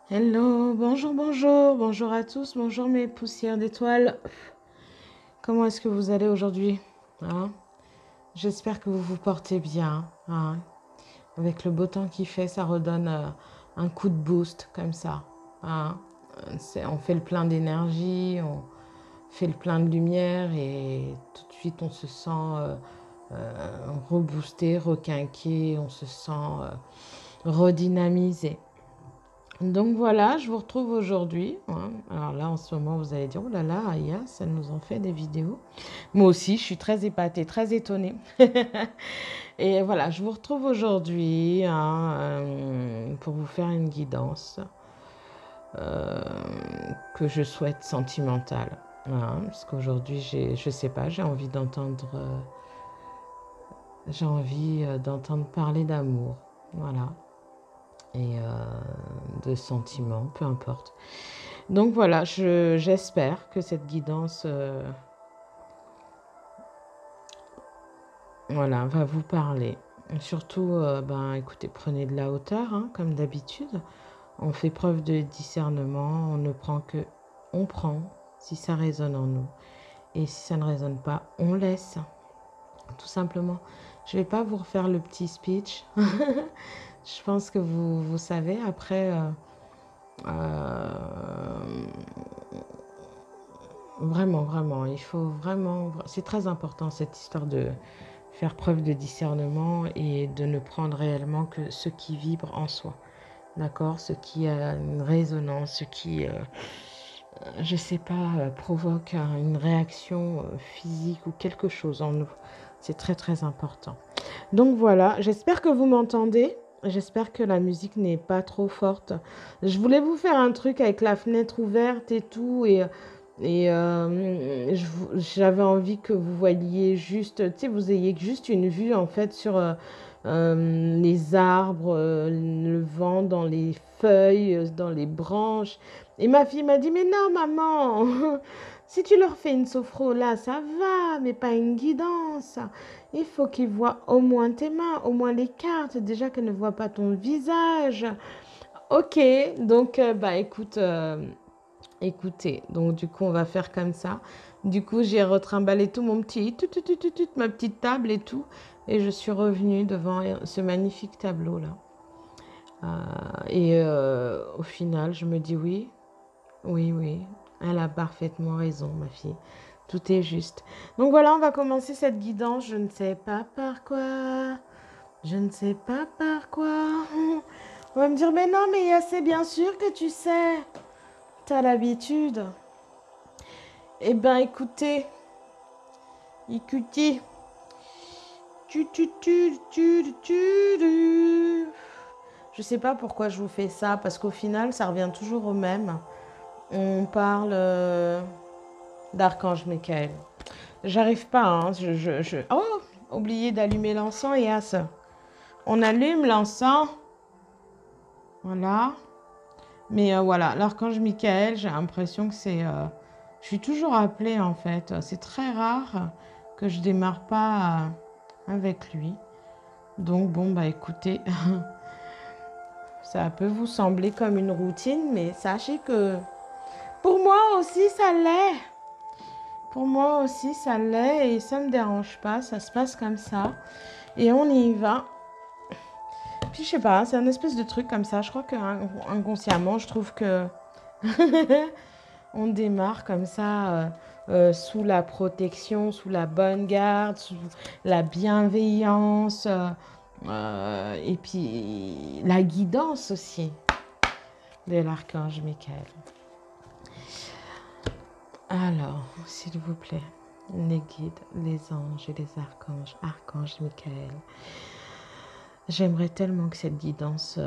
Hello, bonjour, bonjour, bonjour à tous, bonjour mes poussières d'étoiles. Comment est-ce que vous allez aujourd'hui, hein? J'espère que vous vous portez bien, hein. Avec le beau temps qu'il fait, ça redonne un coup de boost comme ça, hein. On fait le plein d'énergie, on fait le plein de lumière et tout de suite on se sent reboosté, requinqué, on se sent redynamisé. Donc voilà, je vous retrouve aujourd'hui, hein. Alors là, en ce moment, vous allez dire, oh là là, Aya, ça nous en fait des vidéos. Moi aussi, je suis très épatée, très étonnée. Et voilà, je vous retrouve aujourd'hui, hein, pour vous faire une guidance euh, que je souhaite sentimentale, hein, parce qu'aujourd'hui, je sais pas, j'ai envie d'entendre parler d'amour, voilà, et de sentiments, peu importe. Donc voilà, j'espère que cette guidance voilà, va vous parler. Surtout, écoutez, prenez de la hauteur, hein, comme d'habitude. On fait preuve de discernement, on ne prend que... On prend si ça résonne en nous. Et si ça ne résonne pas, on laisse, tout simplement. Je ne vais pas vous refaire le petit speech. Je pense que vous savez, après... vraiment, vraiment, il faut vraiment... C'est très important cette histoire de faire preuve de discernement et de ne prendre réellement que ce qui vibre en soi. D'accord? Ce qui a une résonance, ce qui, je sais pas, provoque une réaction physique ou quelque chose en nous. C'est très, très important. Donc voilà, j'espère que vous m'entendez. J'espère que la musique n'est pas trop forte. Je voulais vous faire un truc avec la fenêtre ouverte et tout. J'avais envie que vous voyiez juste, tu sais, vous ayez juste une vue en fait sur les arbres, le vent dans les feuilles, dans les branches. Et ma fille m'a dit, mais non maman, si tu leur fais une sophro là, ça va, mais pas une guidance. Il faut qu'ils voient au moins tes mains, au moins les cartes, déjà qu'elles ne voient pas ton visage. Ok, donc écoute, écoutez, donc du coup on va faire comme ça. Du coup j'ai retrimballé tout mon petit, ma petite table et tout, et je suis revenue devant ce magnifique tableau là. Au final je me dis oui, oui, oui, elle a parfaitement raison ma fille. Tout est juste. Donc voilà, on va commencer cette guidance. Je ne sais pas par quoi. Je ne sais pas par quoi. On va me dire, mais non, mais c'est bien sûr que tu sais. T'as l'habitude. Eh ben, écoutez, écoutez. Je sais pas pourquoi je vous fais ça, parce qu'au final, ça revient toujours au même. On parle d'Archange Michael. J'arrive pas, hein. Oh, oublié d'allumer l'encens et on allume l'encens. Voilà. Mais voilà, l'archange Michael, j'ai l'impression que c'est... je suis toujours appelée en fait. C'est très rare que je démarre pas avec lui. Donc bon, bah écoutez, ça peut vous sembler comme une routine, mais sachez que pour moi aussi ça l'est. Pour moi aussi ça l'est et ça ne me dérange pas, ça se passe comme ça. Et on y va. Puis je sais pas, c'est un espèce de truc comme ça. Je crois que inconsciemment, je trouve que on démarre comme ça, sous la protection, sous la bonne garde, sous la bienveillance, et puis la guidance aussi de l'archange Michael. Alors, s'il vous plaît, les guides, les anges et les archanges, archange Michael. J'aimerais tellement que cette guidance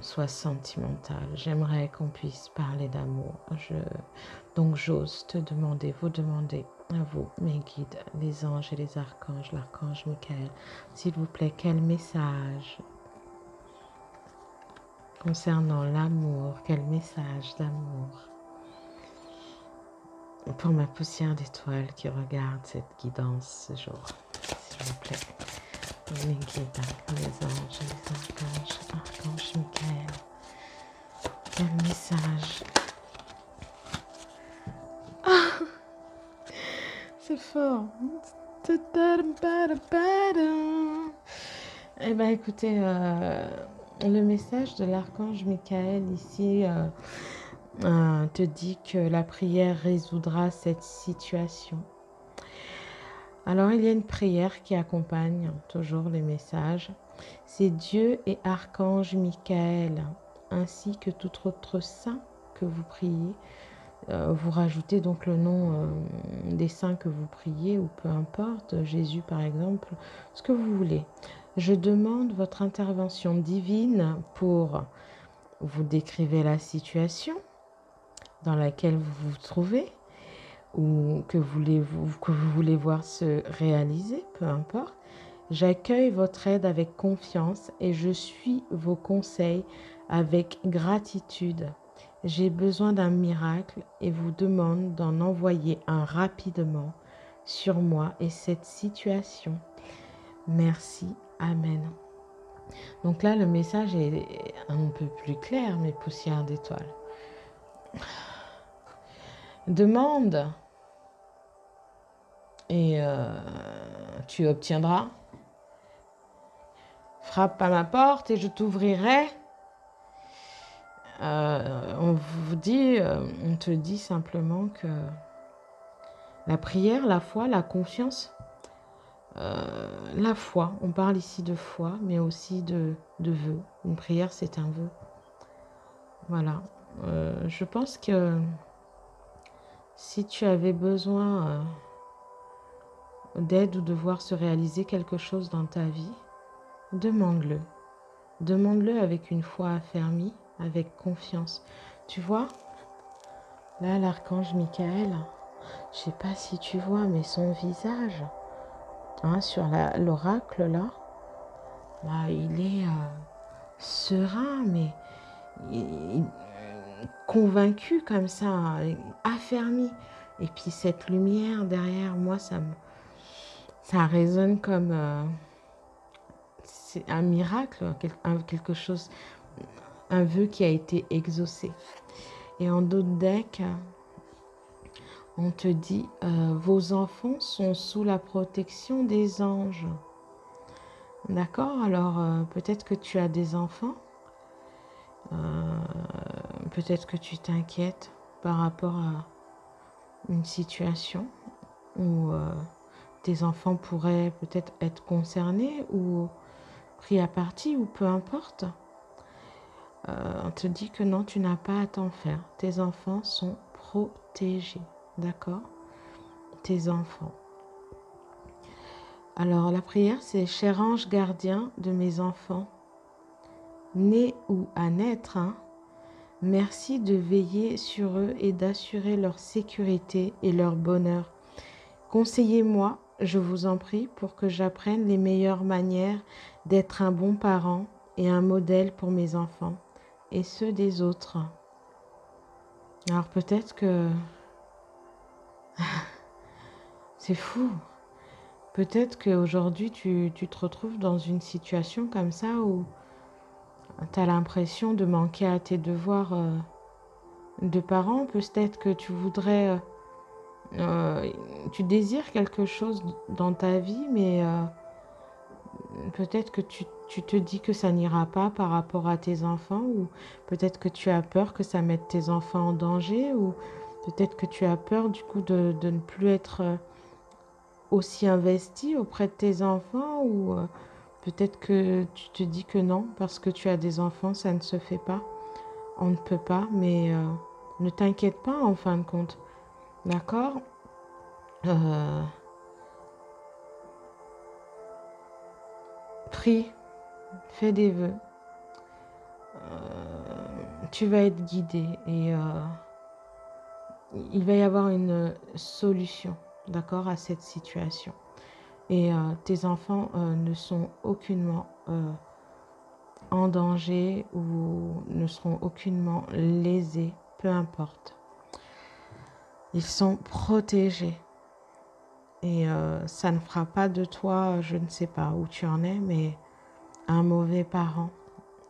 soit sentimentale. J'aimerais qu'on puisse parler d'amour. Donc j'ose te demander, vous demander à vous, mes guides, les anges et les archanges, l'archange Michael, s'il vous plaît, quel message concernant l'amour, quel message d'amour pour ma poussière d'étoiles qui regarde cette guidance ce jour, s'il vous plaît. Les guides, les anges, les archanges, archange Michael. Quel message. C'est fort. Eh bien, écoutez, le message de l'archange Michael ici te dit que la prière résoudra cette situation. Alors, il y a une prière qui accompagne toujours les messages. C'est Dieu et archange Michael, ainsi que tout autre saint que vous priez. Vous rajoutez donc le nom des saints que vous priez, ou peu importe, Jésus par exemple, ce que vous voulez. Je demande votre intervention divine pour vous décrivez la situation dans laquelle vous vous trouvez, ou que vous voulez voir se réaliser, peu importe. J'accueille votre aide avec confiance et je suis vos conseils avec gratitude. J'ai besoin d'un miracle et vous demande d'en envoyer un rapidement sur moi et cette situation. Merci. Amen. Donc là, le message est un peu plus clair, mes poussières d'étoiles. Demande et tu obtiendras. Frappe à ma porte et je t'ouvrirai. On te dit simplement que la prière, la foi, la confiance, la foi, on parle ici de foi, mais aussi de vœux. Une prière, c'est un vœu. Voilà. Je pense que si tu avais besoin d'aide ou de voir se réaliser quelque chose dans ta vie, demande-le. Demande-le avec une foi affermie, avec confiance. Tu vois, là, l'archange Michael, je ne sais pas si tu vois, mais son visage, sur l'oracle, là, il est serein, mais convaincu comme ça, affermi. Et puis cette lumière derrière moi, ça résonne comme c'est un miracle, quelque chose, un vœu qui a été exaucé. Et en d'autres decks, on te dit, vos enfants sont sous la protection des anges. D'accord? Alors, peut-être que tu as des enfants. Peut-être que tu t'inquiètes par rapport à une situation où tes enfants pourraient peut-être être concernés ou pris à partie ou peu importe. On te dit que non, tu n'as pas à t'en faire. Tes enfants sont protégés. D'accord? Tes enfants. Alors, la prière, c'est « Cher ange gardien de mes enfants, nés ou à naître, merci de veiller sur eux et d'assurer leur sécurité et leur bonheur. Conseillez-moi, je vous en prie, pour que j'apprenne les meilleures manières d'être un bon parent et un modèle pour mes enfants et ceux des autres. » Alors peut-être que c'est fou. Peut-être qu'aujourd'hui, tu te retrouves dans une situation comme ça où tu as l'impression de manquer à tes devoirs de parent. Peut-être que tu voudrais, tu désires quelque chose dans ta vie, mais peut-être que tu te dis que ça n'ira pas par rapport à tes enfants, ou peut-être que tu as peur que ça mette tes enfants en danger, ou peut-être que tu as peur du coup de ne plus être aussi investi auprès de tes enfants, ou peut-être que tu te dis que non, parce que tu as des enfants, ça ne se fait pas. On ne peut pas, mais ne t'inquiète pas en fin de compte. D'accord? Prie, fais des vœux. Tu vas être guidé et il va y avoir une solution, d'accord, à cette situation. Et tes enfants ne sont aucunement en danger ou ne seront aucunement lésés, peu importe. Ils sont protégés. Et ça ne fera pas de toi, je ne sais pas où tu en es, mais un mauvais parent.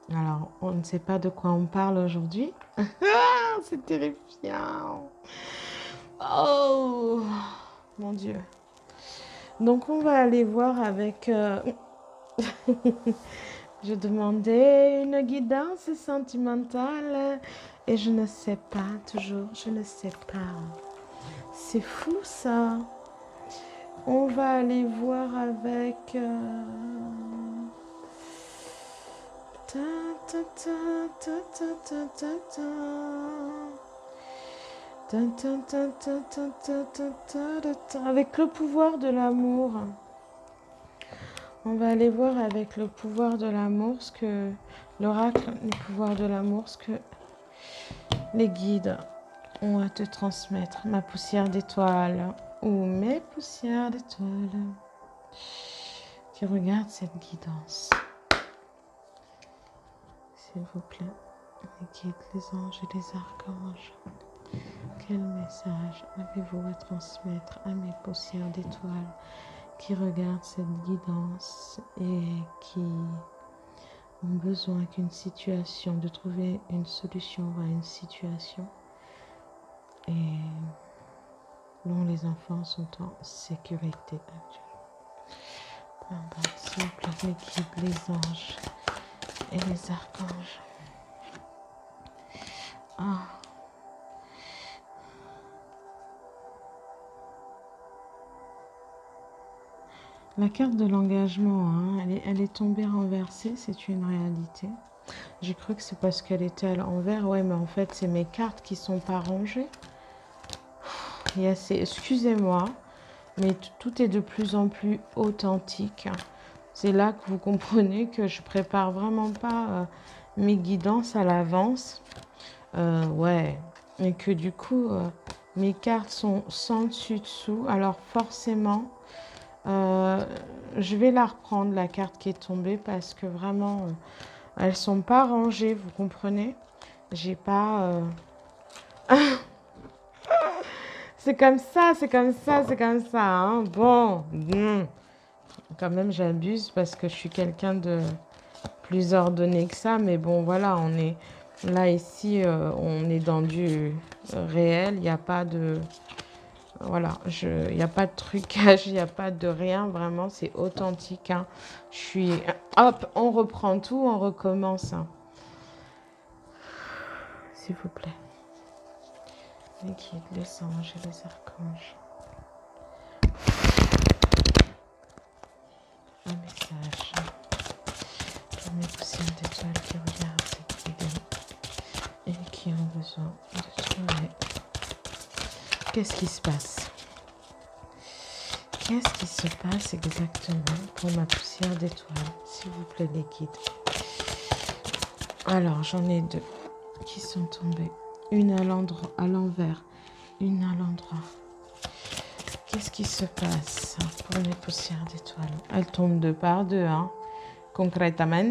Alors, on ne sait pas de quoi on parle aujourd'hui. C'est terrifiant. Oh, mon Dieu. Donc, on va aller voir avec... Je demandais une guidance sentimentale et je ne sais pas, toujours, je ne sais pas. C'est fou ça. On va aller voir avec... ta, ta, ta, ta, ta, ta, ta, ta. Ta, ta, ta, ta, ta, ta, ta, ta, ta. Avec le pouvoir de l'amour. On va aller voir avec le pouvoir de l'amour ce que l'oracle, le pouvoir de l'amour, ce que les guides ont à te transmettre. Ma poussière d'étoile ou mes poussières d'étoile qui regardent cette guidance. S'il vous plaît, les guides, les anges et les archanges. Quel message avez-vous à transmettre à mes poussières d'étoiles qui regardent cette guidance et qui ont besoin qu'une situation, de trouver une solution à une situation et dont les enfants sont en sécurité actuellement. S'il vous plaît, les guides, les anges et les archanges. Ah. La carte de l'engagement, hein, elle est tombée renversée, c'est une réalité. J'ai cru que c'est parce qu'elle était à l'envers. Ouais, mais en fait, c'est mes cartes qui ne sont pas rangées. Excusez-moi, mais tout est de plus en plus authentique. C'est là que vous comprenez que je prépare vraiment pas mes guidances à l'avance. Ouais, et que du coup, mes cartes sont sans dessus-dessous. Alors forcément... je vais la reprendre, la carte qui est tombée, parce que vraiment, elles sont pas rangées, vous comprenez? J'ai pas... c'est comme ça, c'est comme ça, c'est comme ça. Hein. Bon, quand même, j'abuse parce que je suis quelqu'un de plus ordonné que ça. Mais bon, voilà, on est là, ici, on est dans du réel. Il n'y a pas de... Voilà, il n'y a pas de trucage, il n'y a pas de rien, vraiment, c'est authentique. Hein. Je suis... Hop, on reprend tout, on recommence. Hein. S'il vous plaît. Les guides, les anges et les archanges. Un message pour mes poussières d'étoiles qui regardent cette vidéo et qui ont besoin de trouver. Qu'est-ce qui se passe? Qu'est-ce qui se passe exactement pour ma poussière d'étoiles? S'il vous plaît, les guides. Alors, j'en ai deux qui sont tombées. Une à l'envers, une à l'endroit. Qu'est-ce qui se passe pour mes poussières d'étoiles? Elles tombent deux par deux, hein, concrètement.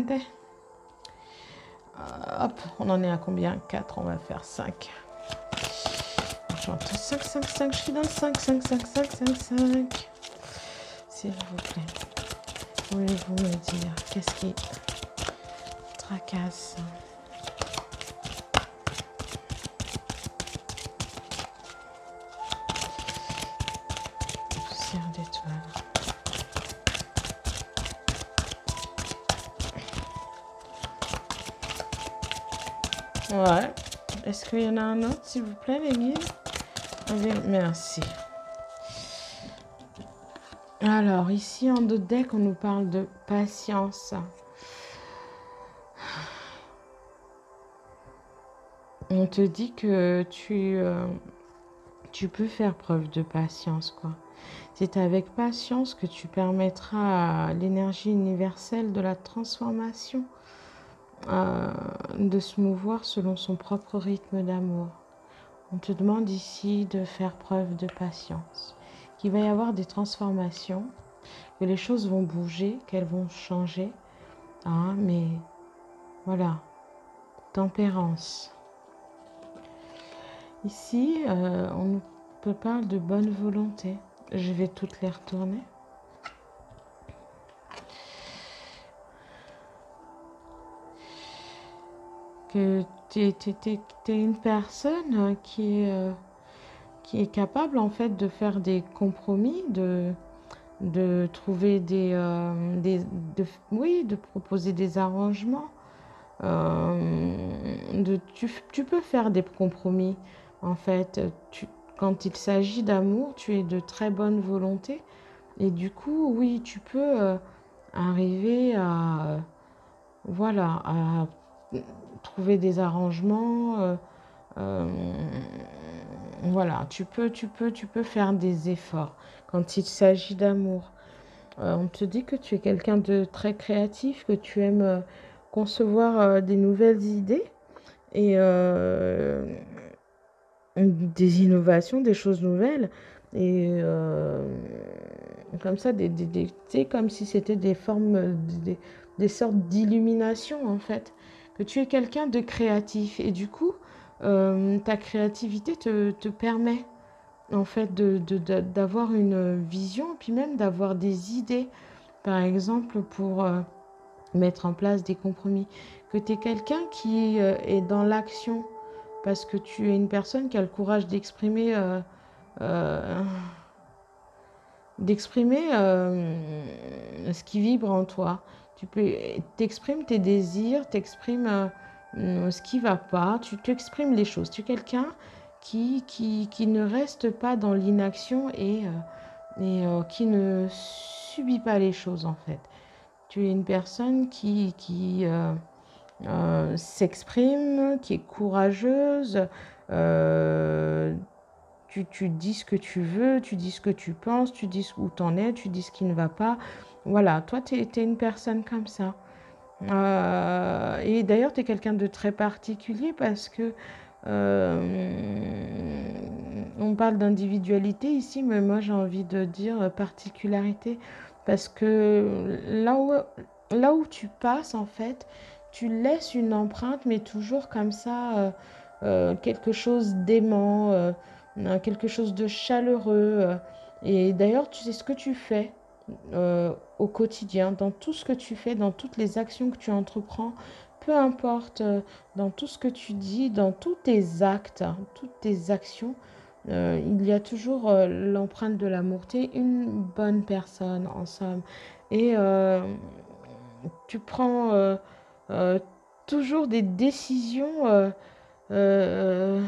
Hop, on en est à combien? 4, on va faire 5. J'entends 5, 5, 5, je suis dans le 5, 5, 5, 5, 5, 5. S'il vous plaît, pouvez-vous me dire qu'est-ce qui tracasse? Poussière d'étoiles. Ouais. Est-ce qu'il y en a un autre, s'il vous plaît, les guides? Merci. Alors, ici, en dos de deck, on nous parle de patience. On te dit que tu peux faire preuve de patience, quoi. C'est avec patience que tu permettras à l'énergie universelle de la transformation de se mouvoir selon son propre rythme d'amour. On te demande ici de faire preuve de patience, qu'il va y avoir des transformations, que les choses vont bouger, qu'elles vont changer, hein, mais voilà, tempérance. Ici, on peut parler de bonne volonté. Je vais toutes les retourner. que tu es une personne qui est capable en fait de faire des compromis, de trouver oui, de proposer des arrangements. Tu peux faire des compromis. En fait, quand il s'agit d'amour, tu es de très bonne volonté. Et du coup, oui, tu peux arriver à, voilà, à trouver des arrangements. Euh, voilà, tu peux faire des efforts quand il s'agit d'amour. On te dit que tu es quelqu'un de très créatif, que tu aimes concevoir des nouvelles idées et des innovations, des choses nouvelles. Et comme ça, tu sais, comme si c'était des formes, des sortes d'illumination en fait. Que tu es quelqu'un de créatif. Et du coup, ta créativité te permet en fait d'avoir une vision, puis même d'avoir des idées, par exemple, pour mettre en place des compromis. Que tu es quelqu'un qui est dans l'action, parce que tu es une personne qui a le courage euh, d'exprimer ce qui vibre en toi. Tu peux t'exprimes tes désirs, t'exprimes ce qui va pas, tu t'exprimes les choses. Tu es quelqu'un qui ne reste pas dans l'inaction et qui ne subit pas les choses en fait. Tu es une personne qui s'exprime, qui est courageuse. euh, tu dis ce que tu veux, tu dis ce que tu penses, tu dis où t'en es, tu dis ce qui ne va pas. Voilà, toi, tu es une personne comme ça. Et d'ailleurs, tu es quelqu'un de très particulier parce que on parle d'individualité ici, mais moi j'ai envie de dire particularité parce que là où tu passes, en fait, tu laisses une empreinte, mais toujours comme ça, quelque chose d'aimant, quelque chose de chaleureux. Et d'ailleurs, tu sais ce que tu fais au quotidien, dans tout ce que tu fais, dans toutes les actions que tu entreprends, peu importe, dans tout ce que tu dis, dans tous tes actes, hein, toutes tes actions, il y a toujours l'empreinte de l'amour. Tu es une bonne personne, en somme. Et tu prends euh, toujours des décisions euh,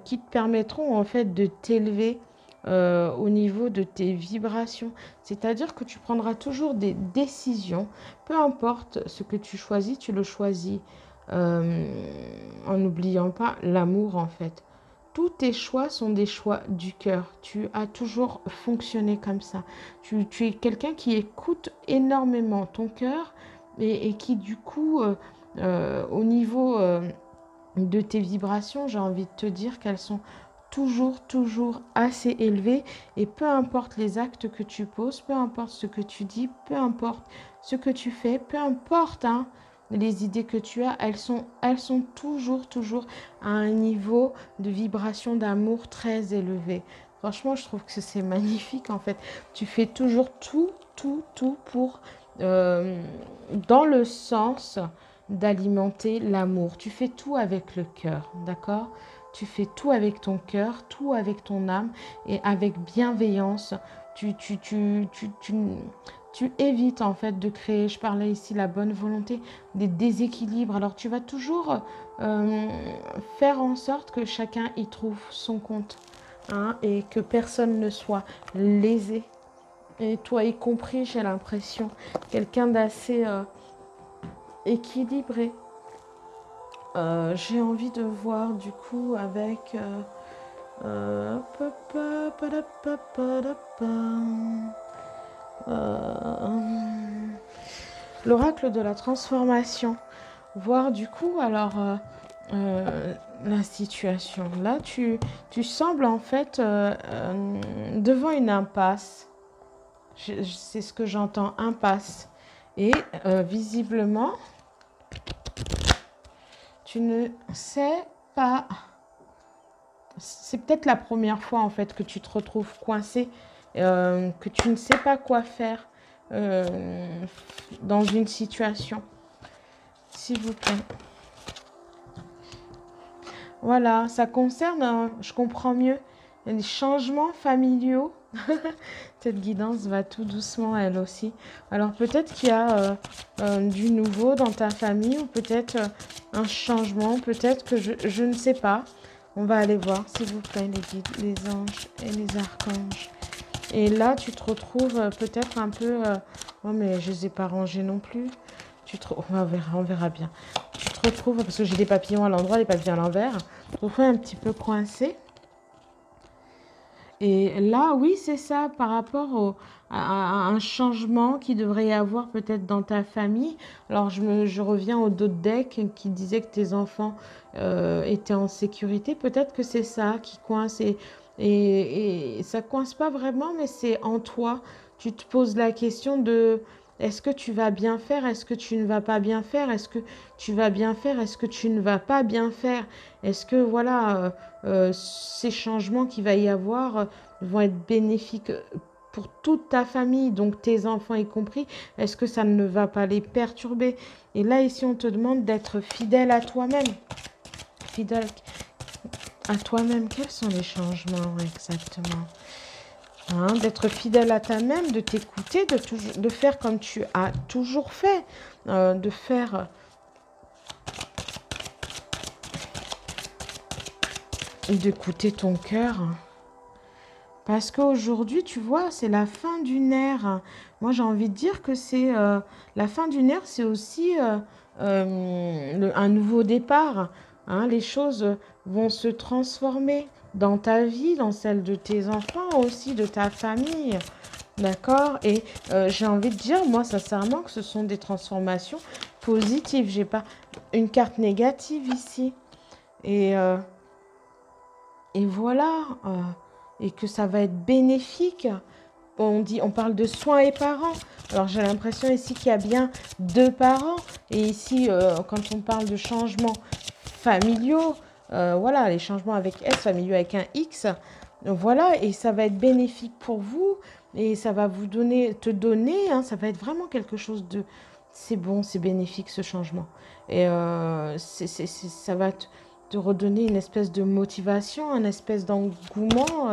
qui te permettront en fait de t'élever au niveau de tes vibrations. C'est-à-dire que tu prendras toujours des décisions, peu importe ce que tu le choisis euh, en n'oubliant pas l'amour en fait. Tous tes choix sont des choix du cœur. Tu as toujours fonctionné comme ça. Tu es quelqu'un qui écoute énormément ton cœur et qui du coup, au niveau de tes vibrations, j'ai envie de te dire qu'elles sont toujours assez élevées et peu importe les actes que tu poses, peu importe ce que tu dis, peu importe ce que tu fais, peu importe hein, les idées que tu as, elles sont toujours à un niveau de vibration d'amour très élevé. Franchement, je trouve que c'est magnifique en fait. Tu fais toujours tout pour dans le sens d'alimenter l'amour. Tu fais tout avec le cœur, d'accord? Tu fais tout avec ton cœur, tout avec ton âme et avec bienveillance. Tu évites en fait de créer, je parlais ici, la bonne volonté, des déséquilibres. Alors tu vas toujours euh, faire en sorte que chacun y trouve son compte hein, et que personne ne soit lésé. Et toi y compris, j'ai l'impression, quelqu'un d'assez équilibré. J'ai envie de voir du coup avec l'oracle de la transformation. Voir du coup alors la situation. Là, tu sembles en fait devant une impasse. C'est ce que j'entends, impasse. Et visiblement, tu ne sais pas. C'est peut-être la première fois en fait que tu te retrouves coincé, que tu ne sais pas quoi faire. euh, dans une situation, s'il vous plaît. Voilà, ça concerne, je comprends mieux, les changements familiaux. Cette guidance va tout doucement, elle aussi. Alors peut-être qu'il y a du nouveau dans ta famille ou peut-être un changement, peut-être que je ne sais pas. On va aller voir, s'il vous plaît, les guides, les anges et les archanges. Et là, tu te retrouves peut-être un peu... oh, mais je ne les ai pas rangés non plus. On verra bien. Tu te retrouves, parce que j'ai des papillons à l'endroit, des papillons à l'envers. Tu te retrouves un petit peu coincé. Et là, oui, c'est ça, par rapport à un changement qui devrait y avoir peut-être dans ta famille. Alors, je reviens au dos de deck qui disait que tes enfants étaient en sécurité. Peut-être que c'est ça qui coince et ça coince pas vraiment, mais c'est en toi. Tu te poses la question de est-ce que tu vas bien faire? Est-ce que tu ne vas pas bien faire? Est-ce que tu vas bien faire? Est-ce que tu ne vas pas bien faire? Est-ce que, voilà, ces changements qu'il va y avoir vont être bénéfiques pour toute ta famille, donc tes enfants y compris? Est-ce que ça ne va pas les perturber? Et là, ici, on te demande d'être fidèle à toi-même. Fidèle à toi-même. Quels sont les changements exactement? Hein, d'être fidèle à toi-même, de t'écouter, de faire comme tu as toujours fait, de faire... d'écouter ton cœur. Parce qu'aujourd'hui, tu vois, c'est la fin d'une ère. Moi, j'ai envie de dire que c'est la fin d'une ère, c'est aussi un nouveau départ. Hein. Les choses vont se transformer dans ta vie, dans celle de tes enfants, aussi de ta famille. D'accord? Et j'ai envie de dire, moi, sincèrement, que ce sont des transformations positives. J'ai pas une carte négative ici. Et voilà, et que ça va être bénéfique. On parle de soins et parents. Alors j'ai l'impression ici qu'il y a bien 2 parents. Et ici, quand on parle de changements familiaux, voilà, les changements avec S, familiaux avec un X, voilà, et ça va être bénéfique pour vous. Et ça va te donner, hein, ça va être vraiment quelque chose de... C'est bon, c'est bénéfique ce changement. Et ça va te redonner une espèce de motivation, une espèce d'engouement,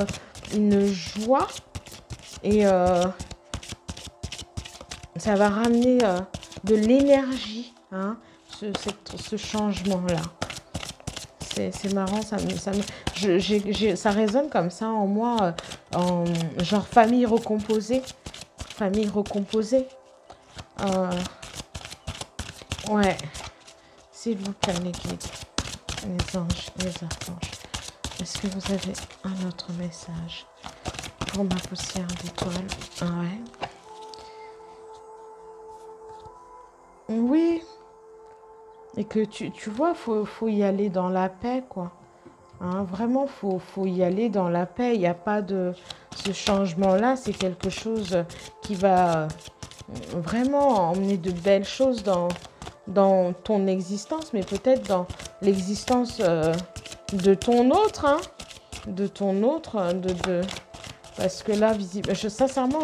une joie. Et ça va ramener de l'énergie, hein, ce changement-là. C'est marrant, ça résonne comme ça en moi, en genre famille recomposée. Famille recomposée. Ouais, s'il vous plaît, les guides, les anges, les archanges. Est-ce que vous avez un autre message pour ma poussière d'étoile? Ouais. Oui. Et que tu vois, faut y aller dans la paix, quoi. Hein, vraiment, faut y aller dans la paix. Il n'y a pas de... Ce changement-là, c'est quelque chose qui va vraiment emmener de belles choses dans ton existence, mais peut-être dans l'existence de ton autre, hein, de ton autre, parce que là, sincèrement,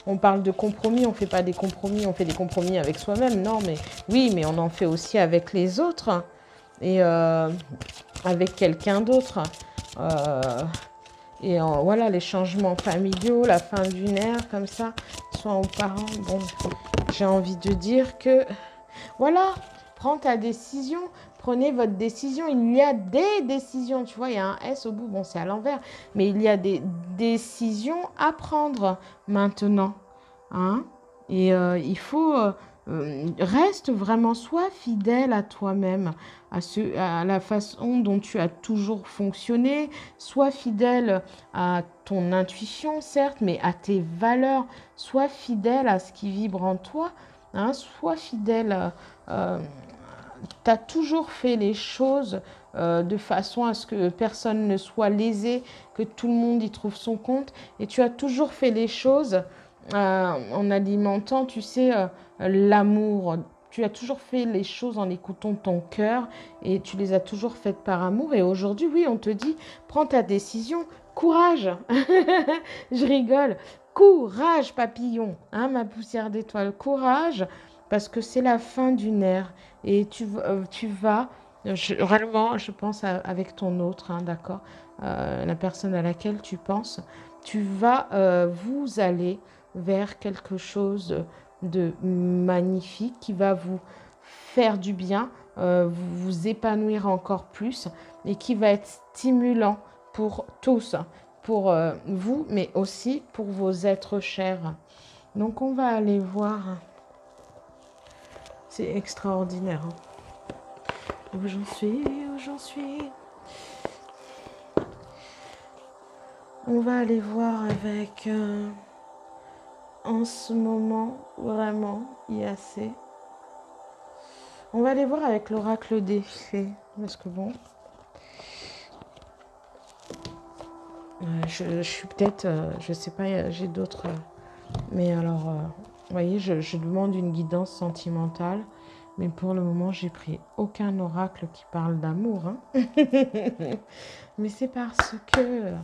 on parle de compromis, on ne fait pas des compromis, on fait des compromis avec soi-même, non, mais oui, mais on en fait aussi avec les autres, et avec quelqu'un d'autre. Et voilà, les changements familiaux, la fin d'une ère, comme ça, soit aux parents. Bon, j'ai envie de dire que, voilà, prends ta décision, prenez votre décision. Il y a des décisions, tu vois, il y a un S au bout, bon, c'est à l'envers, mais il y a des décisions à prendre maintenant. Hein? Et il faut... reste vraiment, sois fidèle à toi-même, à la façon dont tu as toujours fonctionné. Sois fidèle à ton intuition, certes, mais à tes valeurs. Sois fidèle à ce qui vibre en toi. Hein, sois fidèle. Tu as toujours fait les choses de façon à ce que personne ne soit lésé, que tout le monde y trouve son compte. Et tu as toujours fait les choses en alimentant, tu sais, l'amour. Tu as toujours fait les choses en écoutant ton cœur et tu les as toujours faites par amour. Et aujourd'hui, oui, on te dit, prends ta décision, courage. Je rigole. Courage, papillon, hein, ma poussière d'étoile, courage, parce que c'est la fin d'une ère. Et tu vas réellement, je pense avec ton autre, hein, d'accord, la personne à laquelle tu penses, tu vas, vous aller vers quelque chose de magnifique qui va vous faire du bien, vous épanouir encore plus et qui va être stimulant pour tous, pour vous, mais aussi pour vos êtres chers. Donc on va aller voir. C'est extraordinaire. Hein. Où j'en suis, où j'en suis. On va aller voir avec... en ce moment, vraiment, IAC. On va aller voir avec l'oracle des fées. Parce que bon... je suis peut-être... je sais pas, j'ai d'autres... mais alors, vous voyez, je demande une guidance sentimentale. Mais pour le moment, j'ai pris aucun oracle qui parle d'amour. Hein. Mais c'est parce que...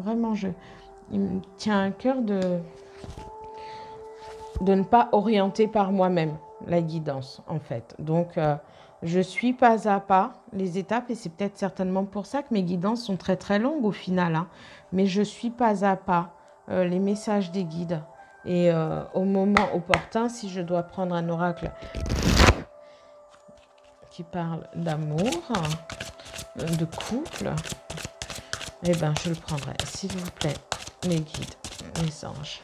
vraiment, il me tient à cœur de ne pas orienter par moi-même la guidance, en fait. Donc, je suis pas à pas les étapes et c'est peut-être certainement pour ça que mes guidances sont très très longues au final. Hein. Mais je suis pas à pas les messages des guides. Et au moment opportun, si je dois prendre un oracle qui parle d'amour, de couple, eh bien, je le prendrai. S'il vous plaît, mes guides, mes anges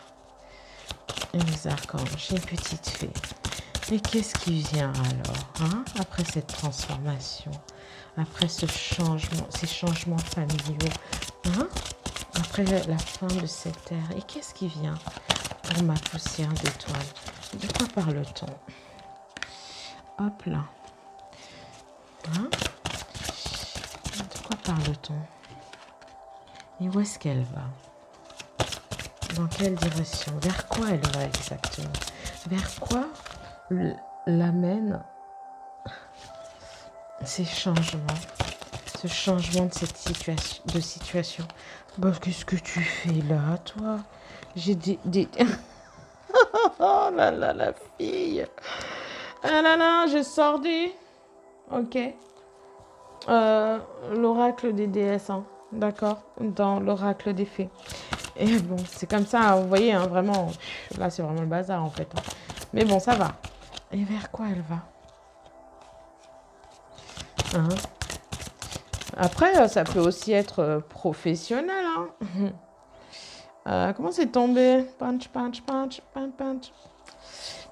et mes archanges, une petite fée. Mais qu'est-ce qui vient alors, hein, après cette transformation, après ce changement, ces changements familiaux, hein, après la fin de cette ère? Et qu'est-ce qui vient pour ma poussière d'étoile? De quoi parle-t-on? Hop là. Hein? De quoi parle-t-on? Et où est-ce qu'elle va? Dans quelle direction? Vers quoi elle va exactement? Vers quoi l'amène ces changements? Ce changement de cette situation. Bah, qu'est-ce que tu fais là, toi? J'ai des... Oh là là, la fille. Ah là là, je sors du... Ok. L'oracle des déesses, hein. D'accord, dans l'oracle des fées. Et bon, c'est comme ça, vous voyez, hein, vraiment, là c'est vraiment le bazar en fait. Hein. Mais bon, ça va. Et vers quoi elle va? Hein? Après, ça peut aussi être professionnel. Hein. Comment c'est tombé? Punch, punch, punch, punch, punch.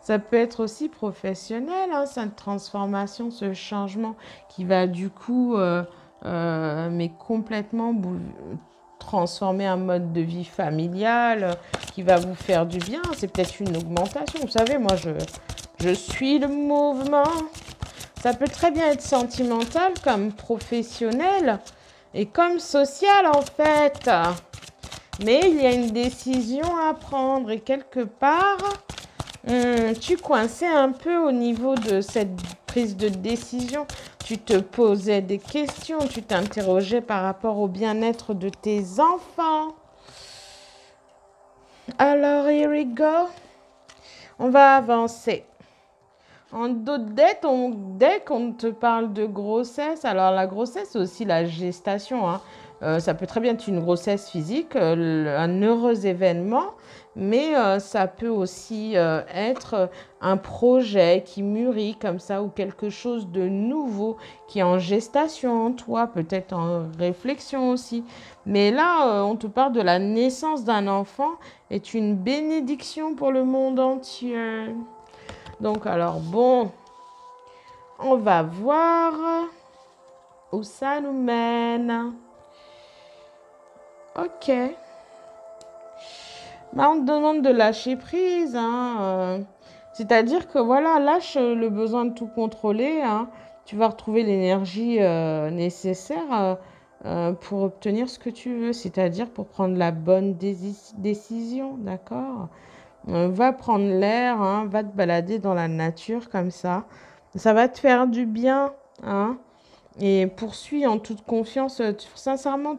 Ça peut être aussi professionnel, hein, cette transformation, ce changement qui va du coup, mais complètement transformer un mode de vie familial qui va vous faire du bien. C'est peut-être une augmentation. Vous savez, moi, je suis le mouvement. Ça peut très bien être sentimental comme professionnel et comme social en fait. Mais il y a une décision à prendre et quelque part... tu coinçais un peu au niveau de cette prise de décision. Tu te posais des questions, tu t'interrogeais par rapport au bien-être de tes enfants. Alors, here we go. On va avancer. En d'autres dettes, dès qu'on te parle de grossesse, alors la grossesse, c'est aussi la gestation. Hein. Ça peut très bien être une grossesse physique, un heureux événement, mais ça peut aussi être un projet qui mûrit comme ça ou quelque chose de nouveau qui est en gestation en toi, peut-être en réflexion aussi. Mais là, on te parle de la naissance d'un enfant est une bénédiction pour le monde entier. Donc alors bon, on va voir où ça nous mène. Ok. Bah, on te demande de lâcher prise. Hein, c'est-à-dire que voilà, lâche le besoin de tout contrôler. Hein. Tu vas retrouver l'énergie nécessaire pour obtenir ce que tu veux. C'est-à-dire pour prendre la bonne décision. D'accord? Va prendre l'air, hein, va te balader dans la nature comme ça. Ça va te faire du bien. Hein, et poursuis en toute confiance. Sincèrement,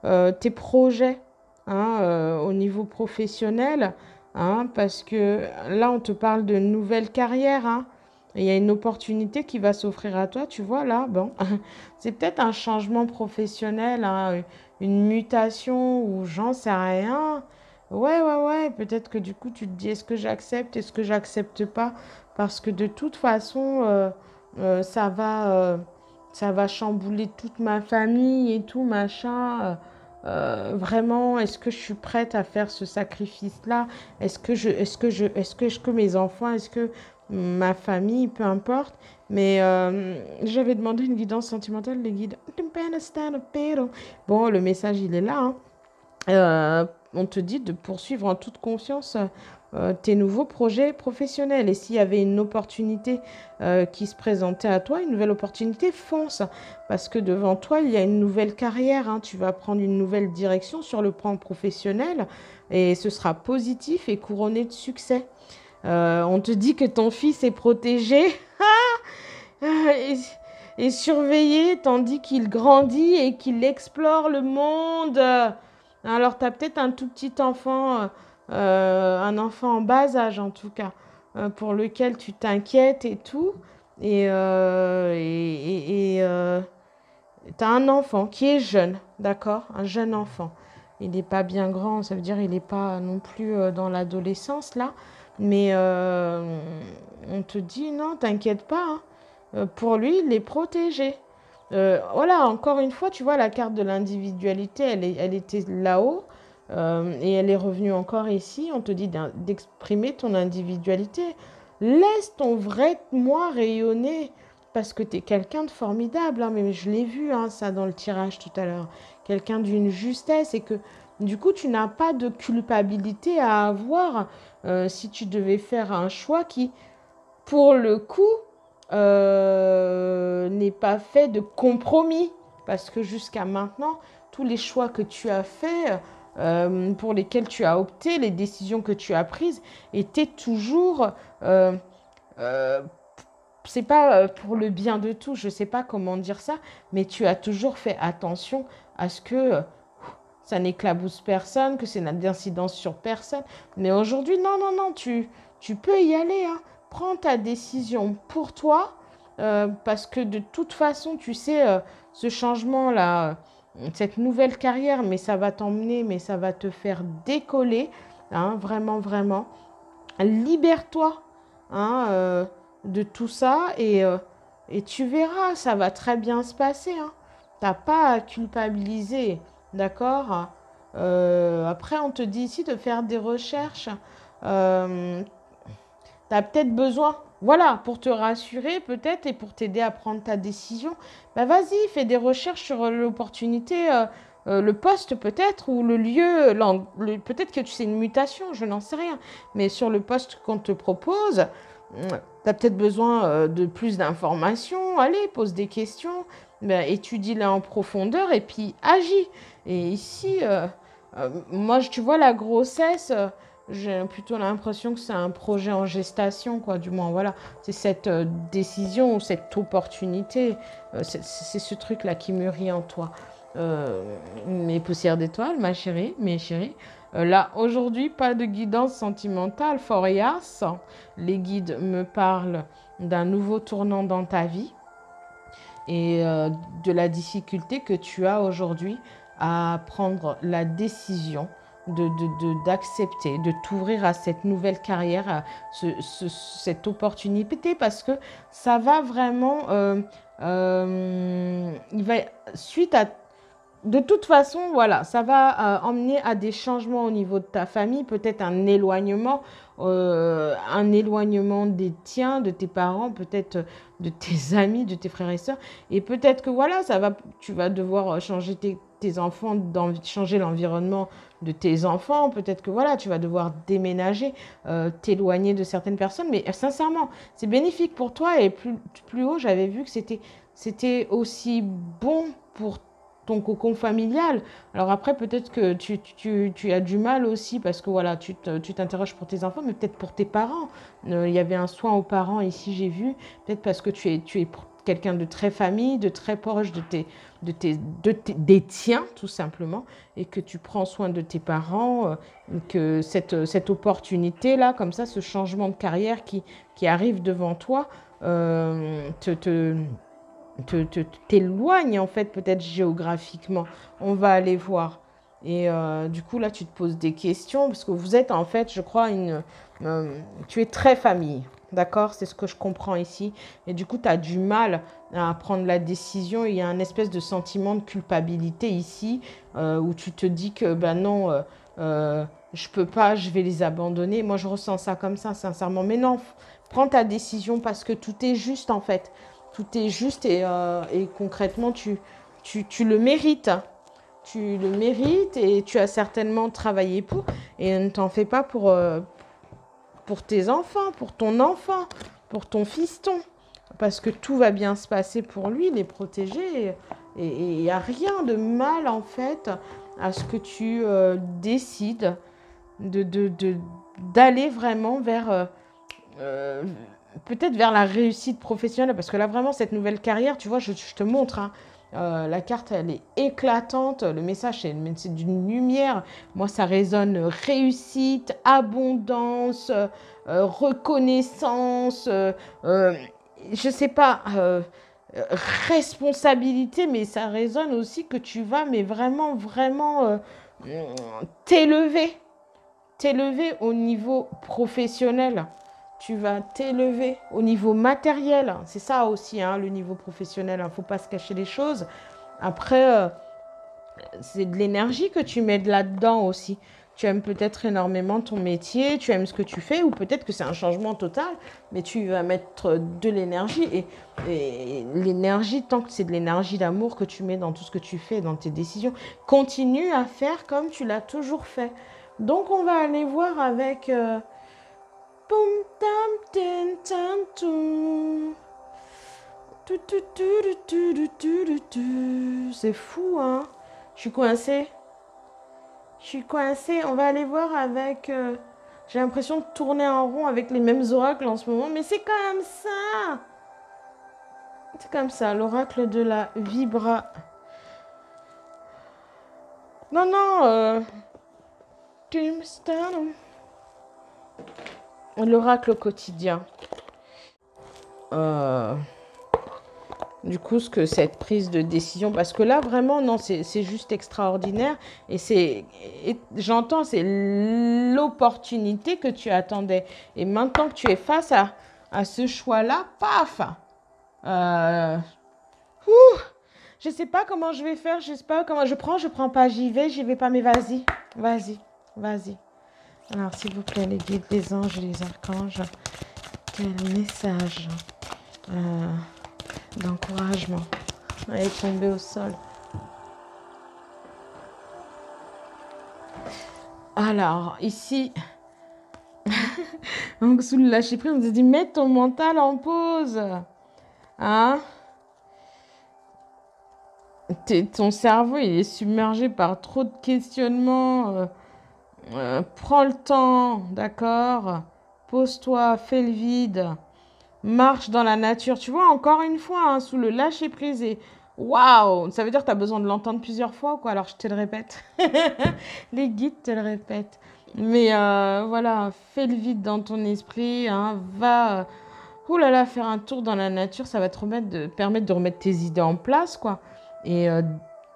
tes projets, hein, au niveau professionnel, hein, parce que là, on te parle de nouvelle carrière, hein. Il y a une opportunité qui va s'offrir à toi, tu vois, là, bon, c'est peut-être un changement professionnel, hein, une mutation ou j'en sais rien. Ouais, ouais, ouais, peut-être que du coup, tu te dis, est-ce que j'accepte pas? Parce que de toute façon, euh, ça va, euh, ça va chambouler toute ma famille et tout, machin. Vraiment, est-ce que je suis prête à faire ce sacrifice-là? Est-ce que mes enfants, est-ce que ma famille, peu importe. Mais j'avais demandé une guidance sentimentale, les guides. Bon, le message, il est là, hein. On te dit de poursuivre en toute confiance tes nouveaux projets professionnels. Et s'il y avait une opportunité qui se présentait à toi, une nouvelle opportunité, fonce. Parce que devant toi, il y a une nouvelle carrière, hein. Tu vas prendre une nouvelle direction sur le plan professionnel et ce sera positif et couronné de succès. On te dit que ton fils est protégé et, et surveillé tandis qu'il grandit et qu'il explore le monde. Alors, tu as peut-être un tout petit enfant, un enfant en bas âge en tout cas, pour lequel tu t'inquiètes et tout. Et tu as un enfant qui est jeune, d'accord? Un jeune enfant. Il n'est pas bien grand, ça veut dire il n'est pas non plus dans l'adolescence là. Mais on te dit non, t'inquiète pas, hein. Pour lui, il est protégé. Voilà, encore une fois, tu vois, la carte de l'individualité, elle était là-haut et elle est revenue encore ici. On te dit d'exprimer ton individualité. Laisse ton vrai moi rayonner parce que tu es quelqu'un de formidable, hein, mais je l'ai vu, hein, ça, dans le tirage tout à l'heure. Quelqu'un d'une justesse et que du coup, tu n'as pas de culpabilité à avoir si tu devais faire un choix qui, pour le coup, n'est pas fait de compromis. Parce que jusqu'à maintenant, tous les choix que tu as faits, pour lesquels tu as opté, les décisions que tu as prises, étaient toujours... euh, euh, c'est pas pour le bien de tout, je sais pas comment dire ça, mais tu as toujours fait attention à ce que ça n'éclabousse personne, que c'est d'incidence sur personne. Mais aujourd'hui, non, non, non, tu peux y aller, hein. Prends ta décision pour toi, parce que de toute façon, tu sais, ce changement-là, cette nouvelle carrière, mais ça va t'emmener, mais ça va te faire décoller, hein, vraiment, vraiment. Libère-toi, hein, de tout ça et tu verras, ça va très bien se passer, hein. T'as pas à culpabiliser, d'accord? Après, on te dit ici de faire des recherches. Euh, Tu as peut-être besoin, voilà, pour te rassurer peut-être et pour t'aider à prendre ta décision. Bah vas-y, fais des recherches sur l'opportunité, le poste peut-être, ou le lieu, peut-être que tu sais une mutation, je n'en sais rien. Mais sur le poste qu'on te propose, tu as peut-être besoin de plus d'informations. Allez, pose des questions, bah, étudie-les en profondeur et puis agis. Et ici, moi, tu vois, la grossesse, j'ai plutôt l'impression que c'est un projet en gestation, quoi, du moins, voilà. C'est cette décision ou cette opportunité, c'est ce truc-là qui mûrit en toi. Mes poussières d'étoiles, ma chérie, mes chéris. Là, aujourd'hui, pas de guidance sentimentale, Forias. Les guides me parlent d'un nouveau tournant dans ta vie et de la difficulté que tu as aujourd'hui à prendre la décision d'accepter, de t'ouvrir à cette nouvelle carrière, à cette opportunité, parce que ça va vraiment, il va, suite à de toute façon, voilà, ça va emmener à des changements au niveau de ta famille, peut-être un éloignement des tiens, de tes parents, peut-être de tes amis, de tes frères et sœurs. Et peut-être que voilà, tu vas devoir changer tes enfants, changer l'environnement de tes enfants. Peut-être que voilà, tu vas devoir déménager, t'éloigner de certaines personnes. Mais sincèrement, c'est bénéfique pour toi. Et plus haut, j'avais vu que c'était aussi bon pour ton cocon familial. Alors après, peut-être que tu as du mal aussi parce que voilà, tu t'interroges pour tes enfants, mais peut-être pour tes parents. Il y avait un soin aux parents ici, j'ai vu. Peut-être parce que tu es quelqu'un de très famille, de très proche des tiens, tout simplement, et que tu prends soin de tes parents, que cette opportunité-là, comme ça, ce changement de carrière qui arrive devant toi, t'éloigne en fait peut-être géographiquement. On va aller voir. Et du coup, là, tu te poses des questions parce que vous êtes en fait, je crois, tu es très famille. D'accord? C'est ce que je comprends ici. Et du coup, tu as du mal à prendre la décision. Il y a un espèce de sentiment de culpabilité ici où tu te dis que, ben non, je peux pas, je vais les abandonner. Moi, je ressens ça comme ça, sincèrement. Mais non, prends ta décision parce que tout est juste en fait. Tout est juste et concrètement, tu le mérites. Tu le mérites et tu as certainement travaillé pour. Et ne t'en fais pas pour tes enfants, pour ton fiston. Parce que tout va bien se passer pour lui, les protéger. Et il n'y a rien de mal, en fait, à ce que tu décides d'aller vraiment vers... peut-être vers la réussite professionnelle. Parce que là, vraiment, cette nouvelle carrière, tu vois, je te montre, hein, la carte, elle est éclatante. Le message, c'est d'une lumière. Moi, ça résonne réussite, abondance, reconnaissance, je sais pas, responsabilité, mais ça résonne aussi que tu vas, mais vraiment, vraiment t'élever. T'élever au niveau professionnel. Tu vas t'élever au niveau matériel. C'est ça aussi, hein, le niveau professionnel. Il ne faut pas se cacher les choses. Après, c'est de l'énergie que tu mets là-dedans aussi. Tu aimes peut-être énormément ton métier, tu aimes ce que tu fais, ou peut-être que c'est un changement total, mais tu vas mettre de l'énergie. Et l'énergie, tant que c'est de l'énergie d'amour que tu mets dans tout ce que tu fais, dans tes décisions, continue à faire comme tu l'as toujours fait. Donc, on va aller voir avec... Boum, tam, tin, tam, toum. C'est fou, hein? Je suis coincée. Je suis coincée. On va aller voir avec... j'ai l'impression de tourner en rond avec les mêmes oracles en ce moment. Mais c'est comme ça. C'est comme ça. L'oracle de la vibra... Non, non. L'oracle quotidien. Du coup, ce que cette prise de décision, parce que là, vraiment, non, c'est juste extraordinaire. J'entends, c'est l'opportunité que tu attendais. Et maintenant que tu es face à ce choix-là, paf, je sais pas comment je vais faire, je sais pas comment, je prends pas, j'y vais pas, mais vas-y, vas-y, vas-y. Alors, s'il vous plaît, les guides, les anges, les archanges, quel message d'encouragement. Elle est tombée au sol. Alors, ici, donc sous le lâcher prise, on nous dit mets ton mental en pause. Hein? Ton cerveau, il est submergé par trop de questionnements. Prends le temps, d'accord? Pose-toi, fais le vide. Marche dans la nature. Tu vois, encore une fois, hein, sous le lâcher prise et waouh, ça veut dire que tu as besoin de l'entendre plusieurs fois, quoi. Alors, je te le répète. Les guides te le répètent. Mais voilà, fais le vide dans ton esprit. Hein, va, oulala, faire un tour dans la nature. Ça va te permettre de remettre tes idées en place, quoi. Et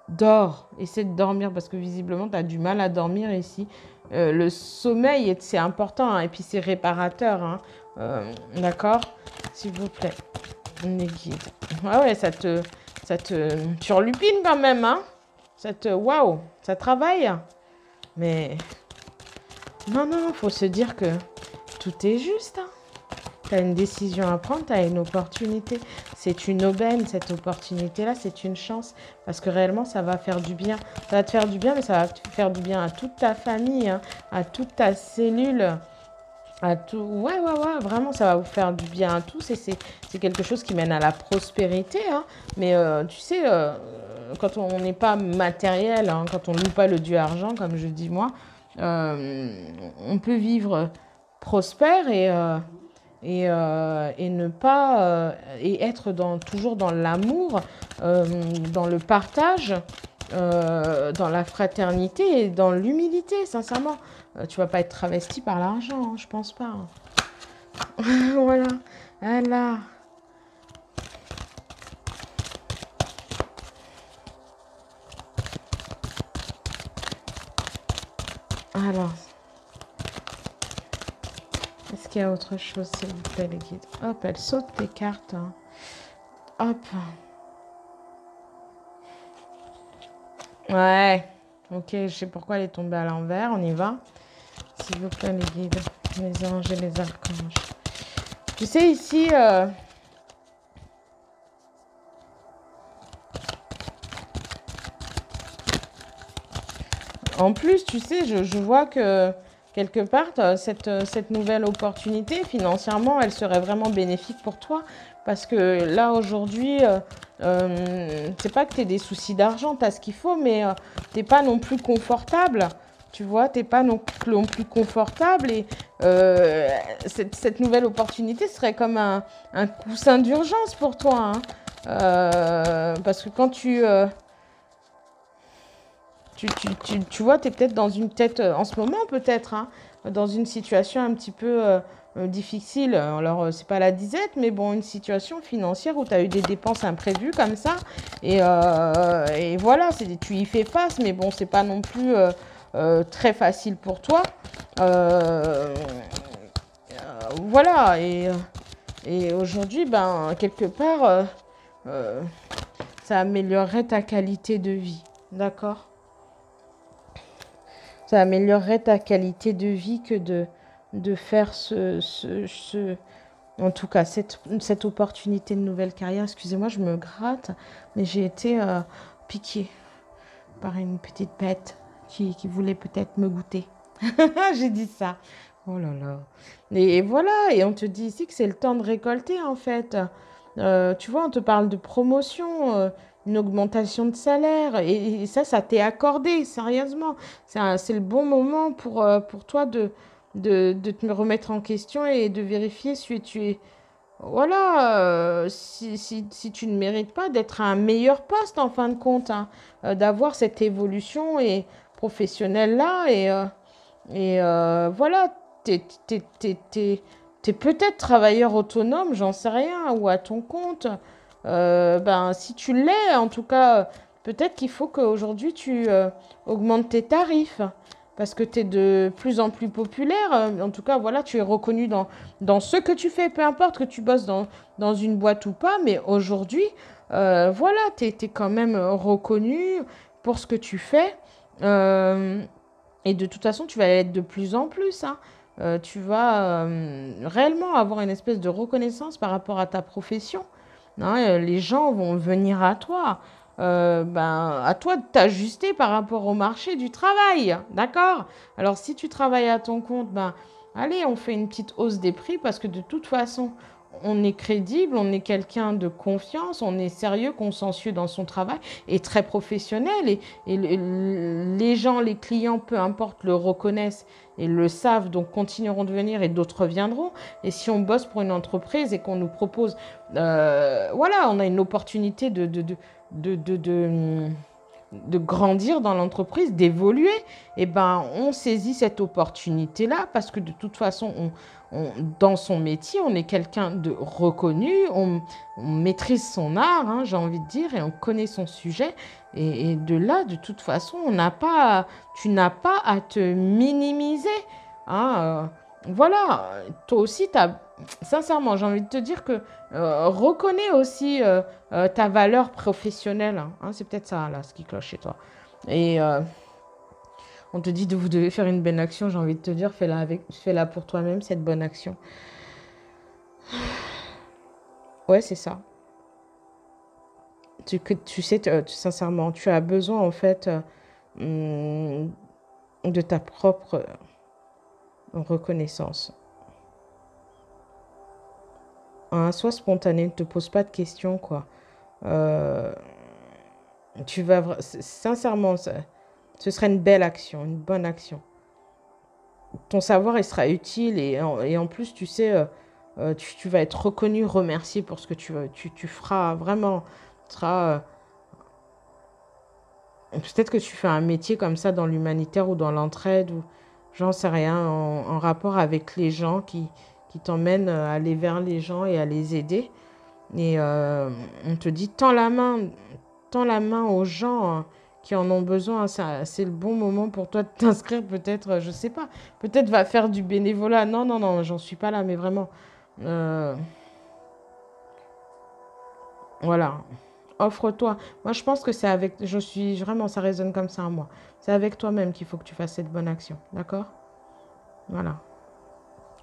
dors. Essaie de dormir parce que visiblement, tu as du mal à dormir ici. Le sommeil, c'est important. Hein, et puis, c'est réparateur. Hein, d'accord? S'il vous plaît, les guides. Ah ouais, tu surlupine quand même, hein. Waouh, ça travaille. Mais non, non, faut se dire que tout est juste. Hein. Tu as une décision à prendre, tu as une opportunité. C'est une aubaine, cette opportunité-là, c'est une chance. Parce que réellement, ça va faire du bien. Ça va te faire du bien, mais ça va te faire du bien à toute ta famille, hein, à toute ta cellule. À tout. Ouais, vraiment, ça va vous faire du bien à tous et c'est quelque chose qui mène à la prospérité. Hein. Mais tu sais, quand on n'est pas matériel, hein, quand on ne loue pas le dieu argent, comme je dis moi, on peut vivre prospère et ne pas et être toujours dans l'amour, dans le partage, dans la fraternité et dans l'humilité, sincèrement. Tu vas pas être travesti par l'argent, hein, je pense pas. Voilà. Voilà. Alors, est-ce qu'il y a autre chose, s'il vous plaît, les guides? Hop, elle saute tes cartes, hein. Hop. Ouais. Ok, je sais pourquoi elle est tombée à l'envers. On y va. S'il vous plaît, les guides, les anges et les archanges. Tu sais, ici... En plus, tu sais, je vois que quelque part, cette nouvelle opportunité, financièrement, elle serait vraiment bénéfique pour toi. Parce que là, aujourd'hui, c'est pas que tu aies des soucis d'argent, tu as ce qu'il faut, mais tu n'es pas non plus confortable. Tu vois, tu n'es pas non plus confortable. Et cette nouvelle opportunité serait comme un coussin d'urgence pour toi. Hein. Parce que quand tu vois, tu es peut-être dans une tête, en ce moment peut-être, hein, dans une situation un petit peu difficile. Alors, c'est pas la disette, mais bon, une situation financière où tu as eu des dépenses imprévues comme ça. Et voilà, tu y fais face, mais bon, c'est pas non plus très facile pour toi. Voilà, et aujourd'hui, ben, quelque part, ça améliorerait ta qualité de vie. D'accord? Ça améliorerait ta qualité de vie que de faire en tout cas, cette opportunité de nouvelle carrière. Excusez-moi, je me gratte, mais j'ai été piquée par une petite bête qui voulait peut-être me goûter. J'ai dit ça. Oh là là. Et voilà, et on te dit ici que c'est le temps de récolter en fait. Tu vois, on te parle de promotion, une augmentation de salaire, et ça t'est accordé, sérieusement. C'est le bon moment pour toi de te remettre en question et de vérifier si tu es... Voilà, si tu ne mérites pas d'être à un meilleur poste en fin de compte, hein, d'avoir cette évolution et professionnelle-là, voilà, t'es peut-être travailleur autonome, j'en sais rien, ou à ton compte. Ben, si tu l'es, en tout cas, peut-être qu'il faut qu'aujourd'hui tu augmentes tes tarifs. Parce que tu es de plus en plus populaire. En tout cas, voilà, tu es reconnu dans ce que tu fais, peu importe que tu bosses dans une boîte ou pas. Mais aujourd'hui, voilà, tu es quand même reconnu pour ce que tu fais. Euh, et de toute façon, tu vas l'être de plus en plus. Hein. Tu vas réellement avoir une espèce de reconnaissance par rapport à ta profession. Hein, les gens vont venir à toi. Ben, à toi de t'ajuster par rapport au marché du travail. D'accord? Alors, si tu travailles à ton compte, ben, allez, on fait une petite hausse des prix parce que de toute façon, on est crédible, on est quelqu'un de confiance, on est sérieux, consciencieux dans son travail et très professionnel. Et les gens, les clients, peu importe, le reconnaissent et le savent, donc continueront de venir et d'autres viendront. Et si on bosse pour une entreprise et qu'on nous propose, voilà, on a une opportunité de, de, de, de grandir dans l'entreprise, d'évoluer, et ben on saisit cette opportunité-là parce que de toute façon, dans son métier, on est quelqu'un de reconnu, on maîtrise son art, hein, j'ai envie de dire, et on connaît son sujet. Et de là, de toute façon, tu n'as pas à te minimiser. Hein, voilà, toi aussi, sincèrement, j'ai envie de te dire que reconnais aussi ta valeur professionnelle. Hein, c'est peut-être ça, là, ce qui cloche chez toi. Et on te dit vous devez faire une bonne action. J'ai envie de te dire, fais-la pour toi-même, cette bonne action. Ouais, c'est ça. Tu sais, sincèrement, tu as besoin, en fait, de ta propre reconnaissance. Hein, sois spontané, ne te pose pas de questions, quoi. Euh, sincèrement, ce serait une belle action, une bonne action. Ton savoir, il sera utile et en plus, tu sais, tu vas être reconnu, remercié pour ce que tu feras vraiment. Tu seras, peut-être que tu fais un métier comme ça dans l'humanitaire ou dans l'entraide ou j'en sais rien, en rapport avec les gens qui t'emmènent à aller vers les gens et à les aider. Et on te dit, tends la main aux gens qui en ont besoin. C'est le bon moment pour toi de t'inscrire, peut-être, je sais pas. Peut-être va faire du bénévolat. Non, non, non, j'en suis pas là, mais vraiment. euh, voilà. Offre-toi. Moi, je pense que c'est avec. Je suis vraiment, ça résonne comme ça à moi. C'est avec toi-même qu'il faut que tu fasses cette bonne action. D'accord? Voilà.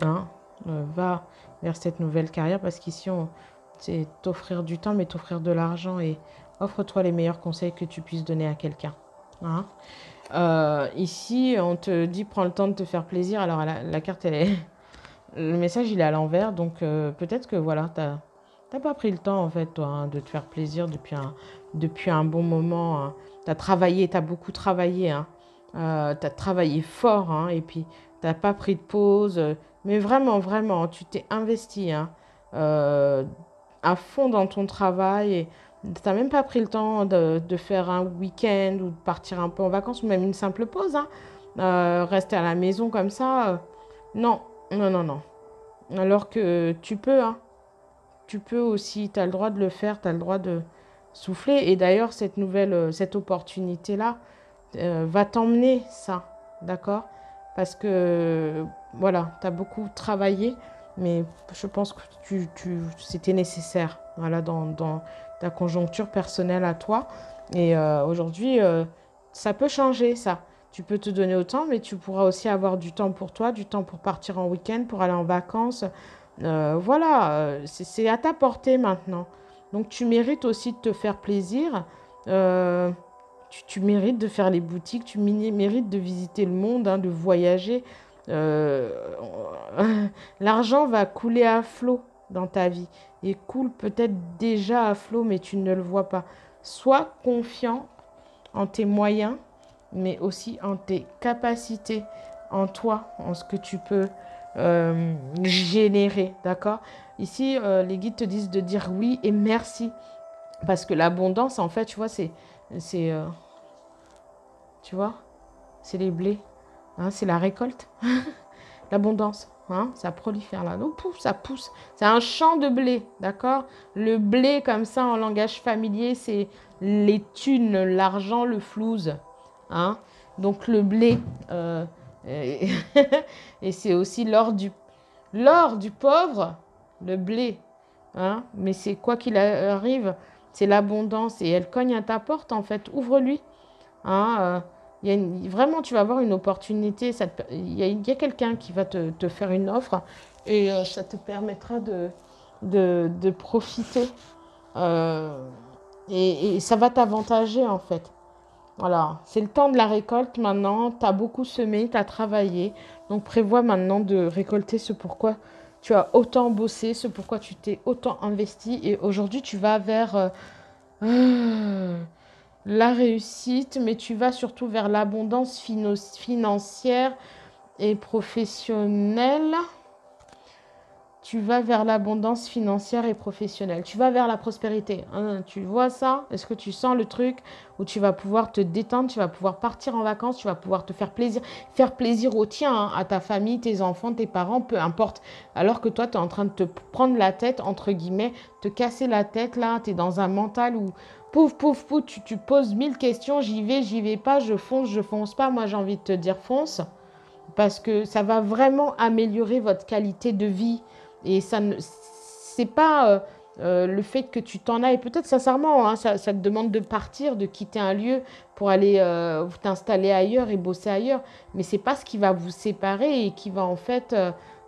Hein, va vers cette nouvelle carrière parce qu'ici, c'est t'offrir du temps, mais t'offrir de l'argent et offre-toi les meilleurs conseils que tu puisses donner à quelqu'un. Hein. Ici, on te dit prends le temps de te faire plaisir. Alors, la carte, elle est. Le message, il est à l'envers. Donc, peut-être que voilà, t'as pas pris le temps, en fait, toi, hein, de te faire plaisir depuis un bon moment. Hein. Tu as travaillé, tu as beaucoup travaillé. Hein. Tu as travaillé fort. Hein, et puis, t'as pas pris de pause. Mais vraiment, vraiment, tu t'es investi hein, euh, à fond dans ton travail. Et tu n'as même pas pris le temps de faire un week-end ou de partir un peu en vacances ou même une simple pause. Hein. Rester à la maison comme ça. Non, non, non, non. Alors que tu peux, hein. Tu peux aussi, tu as le droit de le faire, tu as le droit de souffler. Et d'ailleurs, cette opportunité-là va t'emmener ça, d'accord? Parce que, voilà, tu as beaucoup travaillé, mais je pense que c'était nécessaire, voilà, dans ta conjoncture personnelle à toi. Et aujourd'hui, ça peut changer, ça. Tu peux te donner autant, mais tu pourras aussi avoir du temps pour toi, du temps pour partir en week-end, pour aller en vacances. Voilà, c'est à ta portée maintenant. Donc tu mérites aussi de te faire plaisir. Euh, tu mérites de faire les boutiques, mérites de visiter le monde, hein, de voyager. Euh, L'argent va couler à flot dans ta vie et coule peut-être déjà à flot, mais tu ne le vois pas. Sois confiant en tes moyens, mais aussi en tes capacités, en toi, en ce que tu peux générer, d'accord? Ici, les guides te disent de dire oui et merci, parce que l'abondance, en fait, tu vois, c'est, euh, tu vois, c'est les blés, hein, c'est la récolte, l'abondance. Hein, ça prolifère là, donc pouf, ça pousse. C'est un champ de blé, d'accord? Le blé, comme ça, en langage familier, c'est les thunes, l'argent, le flouze. Hein? Donc le blé, et, et c'est aussi l'or du pauvre, le blé. Hein? Mais c'est quoi qu'il arrive, c'est l'abondance et elle cogne à ta porte en fait. Ouvre-lui. Hein? Vraiment, tu vas avoir une opportunité. Il y a quelqu'un qui va te faire une offre et ça te permettra de profiter. Euh, et ça va t'avantager en fait. Voilà, c'est le temps de la récolte maintenant. Tu as beaucoup semé, tu as travaillé. Donc prévois maintenant de récolter ce pourquoi tu as autant bossé, ce pourquoi tu t'es autant investi. Et aujourd'hui, tu vas vers la réussite, mais tu vas surtout vers l'abondance financière et professionnelle. Tu vas vers l'abondance financière et professionnelle. Tu vas vers la prospérité. Hein. Tu vois ça? Est-ce que tu sens le truc où tu vas pouvoir te détendre, tu vas pouvoir partir en vacances, tu vas pouvoir te faire plaisir au tien, hein, à ta famille, tes enfants, tes parents, peu importe. Alors que toi, tu es en train de te prendre la tête, entre guillemets, te casser la tête là, tu es dans un mental où pouf, pouf, pouf, tu poses 1000 questions, j'y vais pas, je fonce pas. Moi, j'ai envie de te dire fonce parce que ça va vraiment améliorer votre qualité de vie. Et ça ne, c'est pas le fait que tu t'en ailles. Peut-être sincèrement, hein, ça te demande de partir, de quitter un lieu pour aller t'installer ailleurs et bosser ailleurs. Mais c'est pas ce qui va vous séparer et qui va en fait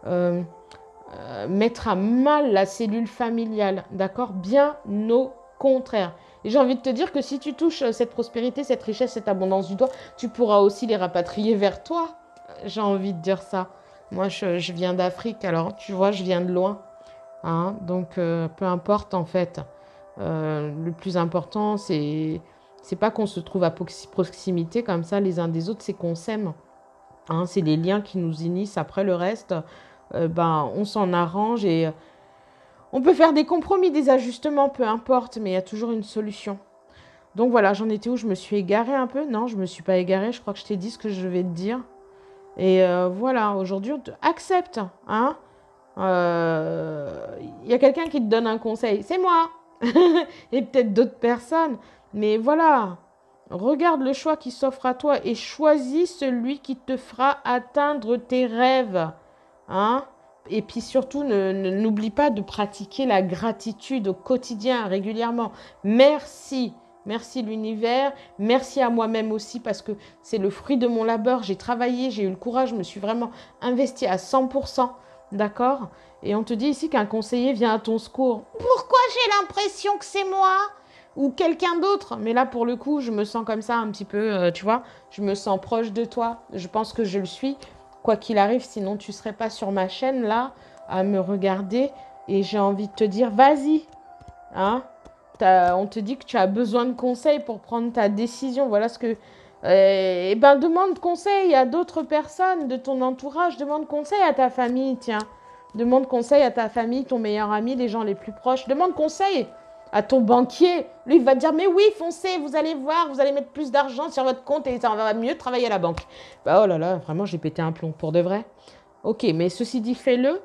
euh, mettre à mal la cellule familiale. D'accord? Bien au contraire. Et j'ai envie de te dire que si tu touches cette prospérité, cette richesse, cette abondance du doigt, tu pourras aussi les rapatrier vers toi. J'ai envie de dire ça. Moi, je viens d'Afrique, alors tu vois, je viens de loin. Hein, donc, peu importe en fait. Le plus important, c'est pas qu'on se trouve à proximité comme ça les uns des autres, c'est qu'on s'aime. Hein, c'est les liens qui nous unissent. Après le reste, ben, on s'en arrange et on peut faire des compromis, des ajustements, peu importe, mais il y a toujours une solution. Donc voilà, j'en étais où? Je me suis égarée un peu? Non, je ne me suis pas égarée. Je crois que je t'ai dit ce que je vais te dire. Et voilà, aujourd'hui, accepte. Hein. Y a quelqu'un qui te donne un conseil. C'est moi. Et peut-être d'autres personnes. Mais voilà, regarde le choix qui s'offre à toi et choisis celui qui te fera atteindre tes rêves. Hein. Et puis surtout, n'oublie pas de pratiquer la gratitude au quotidien, régulièrement. Merci. Merci l'univers, merci à moi-même aussi parce que c'est le fruit de mon labeur. J'ai travaillé, j'ai eu le courage, je me suis vraiment investie à 100%. D'accord? Et on te dit ici qu'un conseiller vient à ton secours. Pourquoi j'ai l'impression que c'est moi? Ou quelqu'un d'autre? Mais là, pour le coup, je me sens comme ça un petit peu, tu vois, je me sens proche de toi. Je pense que je le suis, quoi qu'il arrive, sinon tu ne serais pas sur ma chaîne là, à me regarder. Et j'ai envie de te dire, vas-y, hein? On te dit que tu as besoin de conseils pour prendre ta décision. Voilà ce que... eh ben, demande conseil à d'autres personnes de ton entourage. Demande conseil à ta famille, tiens. Demande conseil à ta famille, ton meilleur ami, les gens les plus proches. Demande conseil à ton banquier. Lui, il va te dire, mais oui, foncez, vous allez voir, vous allez mettre plus d'argent sur votre compte et ça va mieux travailler à la banque. Bah, oh là là, vraiment, j'ai pété un plomb pour de vrai. Ok, mais ceci dit, fais-le.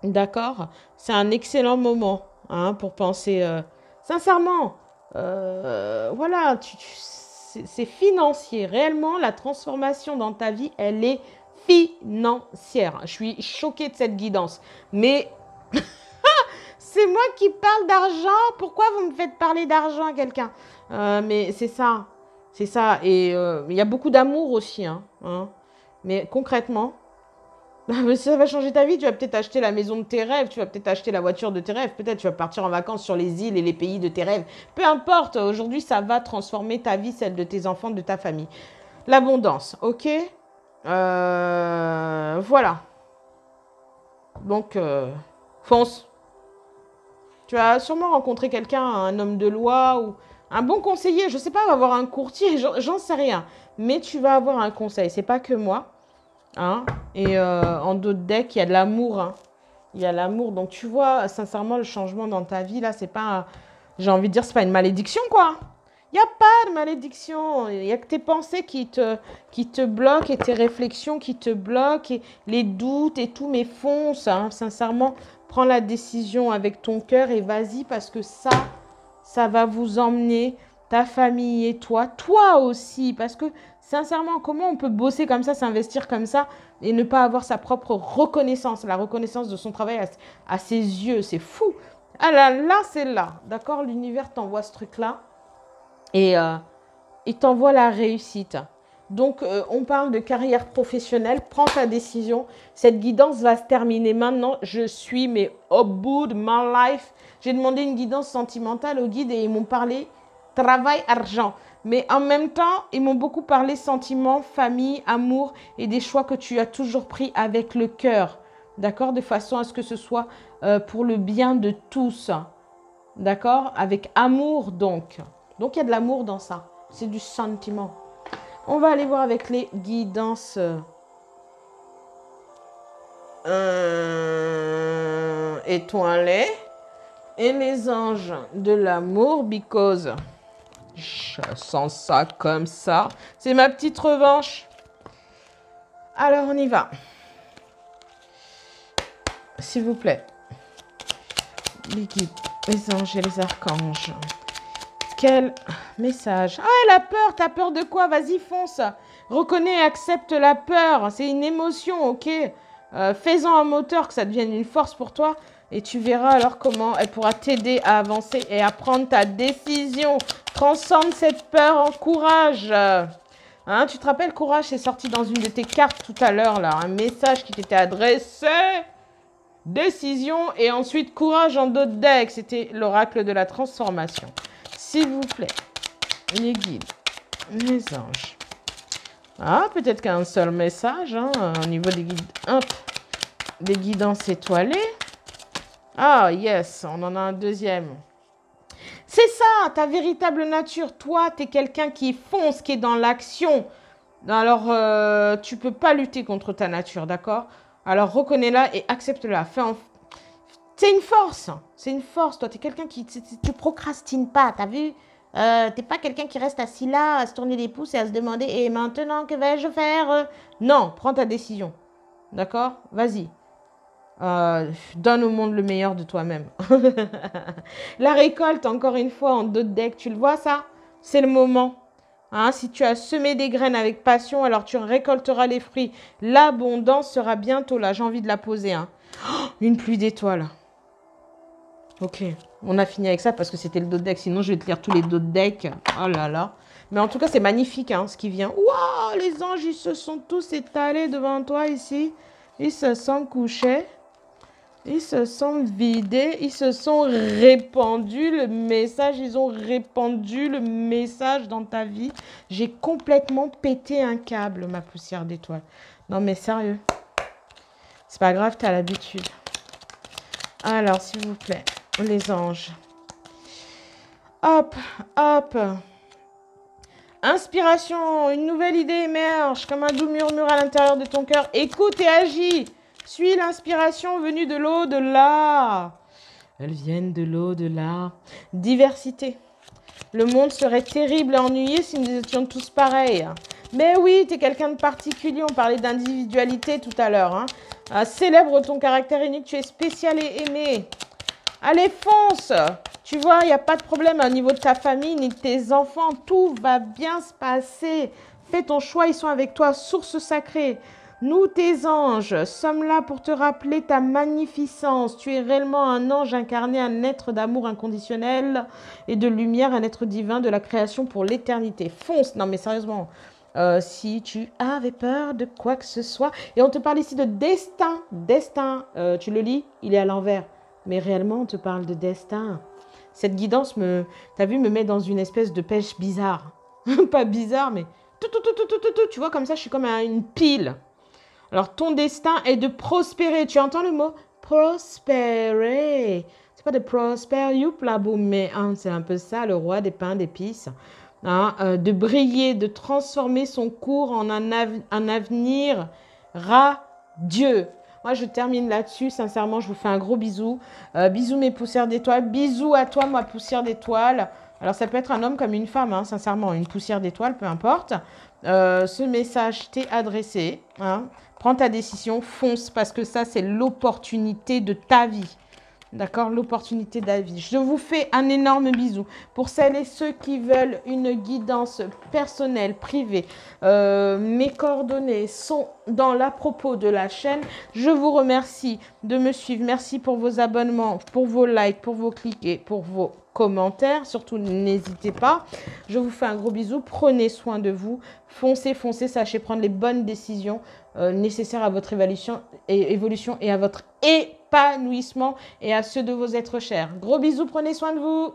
D'accord? C'est un excellent moment hein, pour penser... sincèrement, voilà, c'est financier. Réellement, la transformation dans ta vie, elle est financière. Je suis choquée de cette guidance. Mais c'est moi qui parle d'argent. Pourquoi vous me faites parler d'argent à quelqu'un mais c'est ça. C'est ça. Et il y a beaucoup d'amour aussi. Hein. Mais concrètement, ça va changer ta vie, tu vas peut-être acheter la maison de tes rêves, tu vas peut-être acheter la voiture de tes rêves, peut-être tu vas partir en vacances sur les îles et les pays de tes rêves. Peu importe, aujourd'hui ça va transformer ta vie, celle de tes enfants, de ta famille. L'abondance, ok voilà. Donc, fonce. Tu vas sûrement rencontrer quelqu'un, un homme de loi ou un bon conseiller. Je ne sais pas, va avoir un courtier, j'en sais rien. Mais tu vas avoir un conseil, c'est pas que moi. Hein et en d'autres decks, il y a de l'amour. Hein. Il y a l'amour. Donc, tu vois, sincèrement, le changement dans ta vie, là, c'est pas... J'ai envie de dire, c'est pas une malédiction, quoi. Il n'y a pas de malédiction. Il n'y a que tes pensées qui te bloquent et tes réflexions qui te bloquent et les doutes et tout. Mais fonce, hein, sincèrement, prends la décision avec ton cœur et vas-y parce que ça va vous emmener, ta famille et toi aussi. Parce que sincèrement, comment on peut bosser comme ça, s'investir comme ça et ne pas avoir sa propre reconnaissance, la reconnaissance de son travail à ses yeux, c'est fou. Ah là, c'est là, d'accord? L'univers t'envoie ce truc-là et il t'envoie la réussite. Donc, on parle de carrière professionnelle, prends ta décision. Cette guidance va se terminer maintenant. Je suis, mais au bout de ma life, j'ai demandé une guidance sentimentale au guide et ils m'ont parlé travail, argent. Mais en même temps, ils m'ont beaucoup parlé sentiments, famille, amour et des choix que tu as toujours pris avec le cœur. D'accord? De façon à ce que ce soit pour le bien de tous. D'accord? Avec amour donc. Donc, il y a de l'amour dans ça. C'est du sentiment. On va aller voir avec les guidances étoilées et les anges de l'amour because je sens ça comme ça. C'est ma petite revanche. Alors, on y va. S'il vous plaît. Les guides, les anges et les archanges. Quel message? Ah, la peur, t'as peur de quoi? Vas-y, fonce. Reconnais et accepte la peur. C'est une émotion, ok? Fais-en un moteur, que ça devienne une force pour toi. Et tu verras alors comment elle pourra t'aider à avancer et à prendre ta décision. Transcende cette peur en courage. Hein, tu te rappelles, courage, c'est sorti dans une de tes cartes tout à l'heure, là. Un message qui t'était adressé. Décision et ensuite courage en d'autres decks. C'était l'oracle de la transformation. S'il vous plaît, les guides, les anges. Ah, peut-être qu'un seul message hein, au niveau des guides. Hop, des guidances étoilées. Ah, yes, on en a un deuxième. C'est ça, ta véritable nature. Toi, tu es quelqu'un qui fonce, qui est dans l'action. Alors, tu peux pas lutter contre ta nature, d'accord? Alors reconnais-la et accepte-la. C'est une force. C'est une force. Toi, tu es quelqu'un tu procrastines pas. Tu as vu? T'es pas quelqu'un qui reste assis là, à se tourner les pouces et à se demander, et maintenant, que vais-je faire? Non, prends ta décision. D'accord? Vas-y. Donne au monde le meilleur de toi-même. La récolte, encore une fois, en dos de deck, tu le vois ça? C'est le moment. Hein, si tu as semé des graines avec passion, alors tu récolteras les fruits. L'abondance sera bientôt là. J'ai envie de la poser. Hein. Une pluie d'étoiles. Ok, on a fini avec ça parce que c'était le dos de deck. Sinon, je vais te lire tous les dos de deck. Oh là là. Mais en tout cas, c'est magnifique hein, ce qui vient. Waouh, les anges, ils se sont tous étalés devant toi ici. Ils se sont couchés. Ils se sont vidés. Ils se sont répandus le message. Ils ont répandu le message dans ta vie. J'ai complètement pété un câble, ma poussière d'étoile. Non, mais sérieux. C'est pas grave, t'as l'habitude. Alors, s'il vous plaît. Les anges. Hop, hop. Inspiration, une nouvelle idée émerge comme un doux murmure à l'intérieur de ton cœur. Écoute et agis. Suis l'inspiration venue de l'au-delà. Elles viennent de l'au-delà. Diversité. Le monde serait terrible et ennuyé si nous étions tous pareils. Mais oui, tu es quelqu'un de particulier. On parlait d'individualité tout à l'heure. Hein. Célèbre ton caractère unique. Tu es spécial et aimé. Allez, fonce! Tu vois, il n'y a pas de problème au niveau de ta famille ni de tes enfants. Tout va bien se passer. Fais ton choix, ils sont avec toi. Source sacrée. Nous, tes anges, sommes là pour te rappeler ta magnificence. Tu es réellement un ange incarné, un être d'amour inconditionnel et de lumière, un être divin de la création pour l'éternité. Fonce! Non, mais sérieusement. Si tu avais peur de quoi que ce soit. Et on te parle ici de destin. Destin, tu le lis, il est à l'envers. Mais réellement, on te parle de destin. Cette guidance, t'as vu, me met dans une espèce de pêche bizarre. Pas bizarre, mais tu vois, comme ça, je suis comme une pile. Alors, ton destin est de prospérer. Tu entends le mot prospérer. C'est pas de prosper, youp, là, boum, mais hein, c'est un peu ça, le roi des pains d'épices. Hein, de briller, de transformer son cours en un avenir radieux. Moi, je termine là-dessus. Sincèrement, je vous fais un gros bisou. Bisous mes poussières d'étoiles. Bisous à toi, ma poussière d'étoiles. Alors, ça peut être un homme comme une femme, hein, sincèrement. Une poussière d'étoiles, peu importe. Ce message t'est adressé. Hein. Prends ta décision, fonce, parce que ça, c'est l'opportunité de ta vie. D'accord, l'opportunité de la vie. Je vous fais un énorme bisou. Pour celles et ceux qui veulent une guidance personnelle, privée, mes coordonnées sont dans l'à propos de la chaîne. Je vous remercie de me suivre. Merci pour vos abonnements, pour vos likes, pour vos clics et pour vos commentaires. Surtout, n'hésitez pas. Je vous fais un gros bisou. Prenez soin de vous. Foncez, foncez. Sachez prendre les bonnes décisions nécessaires à votre évolution et à votre épanouissement et à ceux de vos êtres chers. Gros bisous, prenez soin de vous.